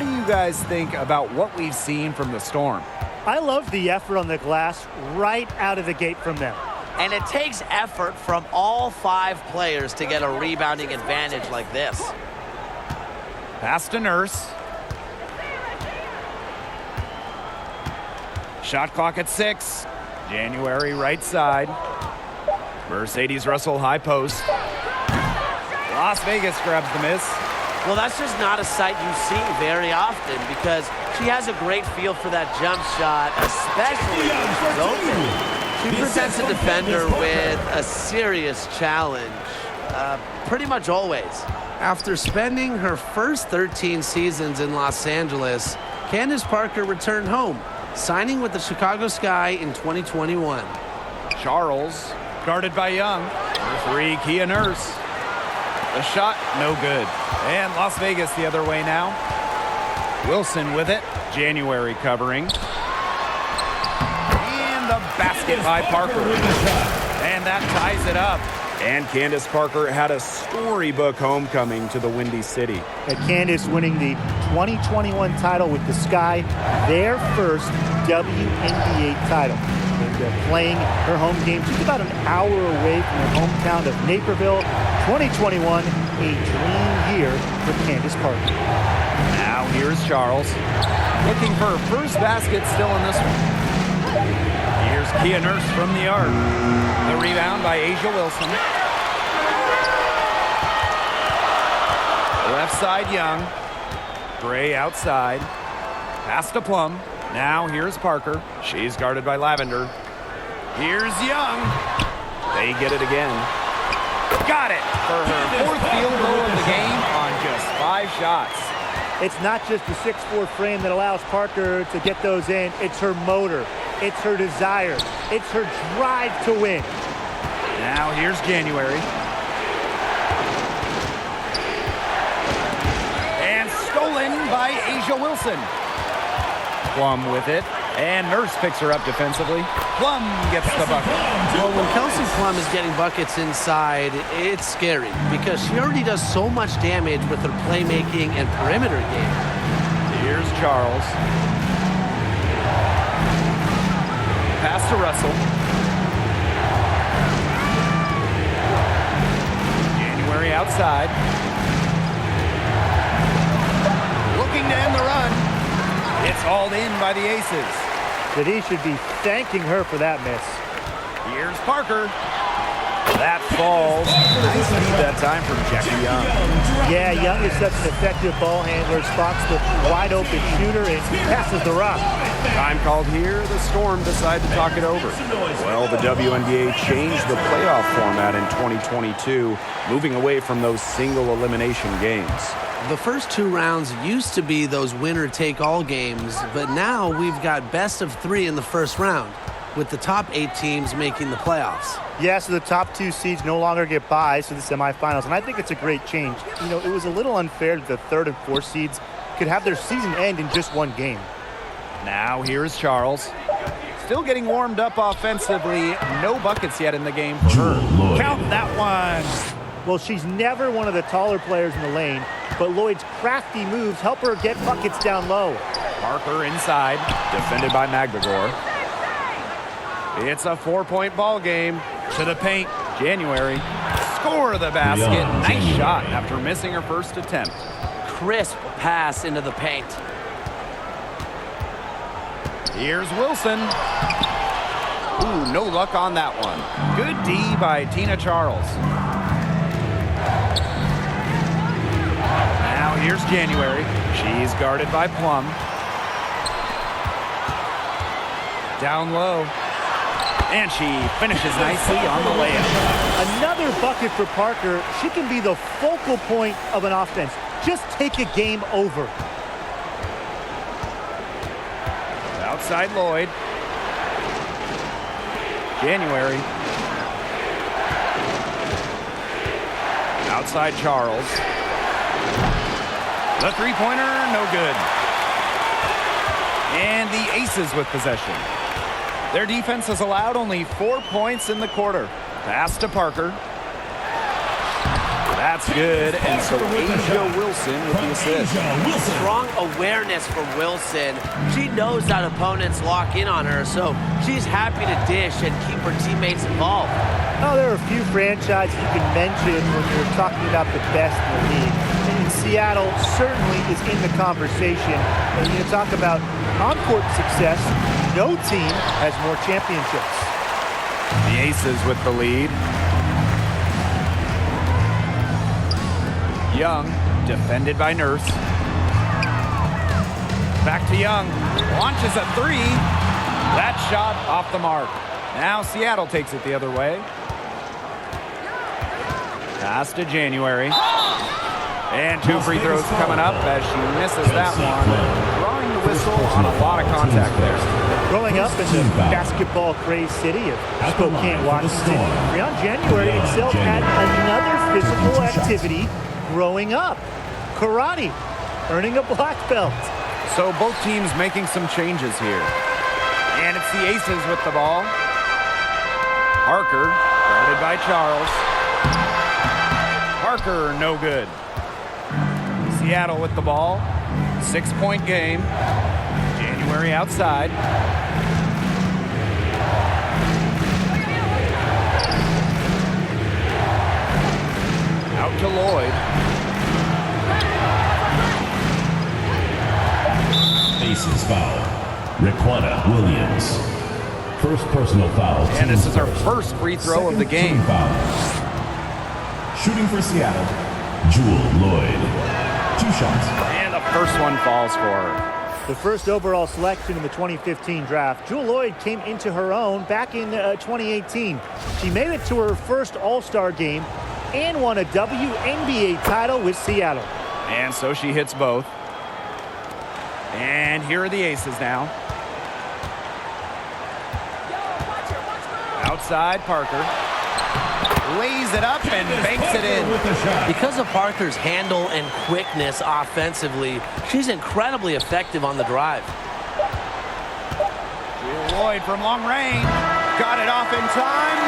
what do you guys think about what we've seen from the Storm? I love the effort on the glass right out of the gate from them. And it takes effort from all 5 players to get a rebounding advantage like this. Pass to Nurse. Shot clock at 6. January right side. Mercedes Russell high post. Las Vegas grabs the miss. Well, that's just not a sight you see very often because she has a great feel for that jump shot, especially when she's open. She presents a defender with a serious challenge, pretty much always. After spending her first 13 seasons in Los Angeles, Candace Parker returned home, signing with the Chicago Sky in 2021. Charles, guarded by Young. For 3, Kia Nurse. The shot, no good. And Las Vegas the other way now. Wilson with it. January covering. And the basket by Parker. And that ties it up. And Candace Parker had a storybook homecoming to the Windy City. Candace winning the 2021 title with the Sky, their first WNBA title. And playing her home game just about an hour away from her hometown of Naperville. 2021, a dream year for Candace Parker. Now here's Charles. Looking for her first basket still in this one. Here's Kia Nurse from the arc. The rebound by Asia Wilson. Left side Young. Gray outside. Pass to Plum. Now here's Parker. She's guarded by Lavender. Here's Young. They get it again. Got it for her 4th field goal of the game on just 5 shots. It's not just the 6'4" frame that allows Parker to get those in. It's her motor. It's her desire. It's her drive to win. Now here's January. And stolen by Asia Wilson. Plum with it. And Nurse picks her up defensively. Plum gets the bucket. Well, when Kelsey Plum is getting buckets inside, it's scary because she already does so much damage with her playmaking and perimeter game. Here's Charles. Pass to Russell. January outside. Looking to end the run. It's hauled in by the Aces. But he should be thanking her for that miss. Here's Parker. That falls. Nice lead that time from Jackie Young. Yeah, Young is such an effective ball handler. Spots the wide open shooter and passes the rock. Time called here. The Storm decide to talk it over. Well, the WNBA changed the playoff format in 2022, moving away from those single elimination games. The first 2 rounds used to be those winner-take-all games, but now we've got best of 3 in the first round, with the top 8 teams making the playoffs. Yeah, so the top 2 seeds no longer get buys to the semifinals, and I think it's a great change. You know, it was a little unfair that the 3rd and 4th seeds could have their season end in just 1 game. Now here's Charles. Still getting warmed up offensively. No buckets yet in the game for her. Count that one. Well, she's never one of the taller players in the lane, but Lloyd's crafty moves help her get buckets down low. Parker inside, defended by Magdagor. It's a 4-point ball game. To the paint, January. Score the basket. Nice shot after missing her first attempt. Crisp pass into the paint. Here's Wilson. Ooh, no luck on that one. Good D by Tina Charles. Now here's January. She's guarded by Plum. Down low. And she finishes nicely on the layup. Another bucket for Parker. She can be the focal point of an offense. Just take a game over. Outside Lloyd. January. Outside Charles. The three-pointer, no good. And the Aces with possession. Their defense has allowed only 4 points in the quarter. Pass to Parker. That's good, and so Asia Wilson with the assist. Strong awareness from Wilson. She knows that opponents lock in on her, so she's happy to dish and keep her teammates involved. Oh, there are a few franchises you can mention when you're talking about the best in the league. And Seattle certainly is in the conversation. And you talk about on-court success, no team has more championships. The Aces with the lead. Young, defended by Nurse. Back to Young. Launches a three. That shot off the mark. Now Seattle takes it the other way. Pass to January. And 2 free throws coming up as she misses that one. Drawing the whistle on a lot of contact there. Growing up in the basketball crazed city of Spokane, Washington, Breon January excelled at another physical activity growing up. Karate, earning a black belt. So both teams making some changes here. And it's the Aces with the ball. Parker, guarded by Charles. Parker, no good. Seattle with the ball. 6-point game. January outside. Out to Lloyd. Aces foul. Raquana Williams. First personal foul. And this is our first free throw of the game. Foul. Shooting for Seattle, Jewel Lloyd. 2 shots. And the first one falls for her. The first overall selection in the 2015 draft, Jewel Lloyd came into her own back in 2018. She made it to her first All-Star game and won a WNBA title with Seattle. And so she hits both. And here are the Aces now. Outside, Parker. Lays it up and banks it in. Because of Parker's handle and quickness offensively, she's incredibly effective on the drive. Lloyd from long range. Got it off in time.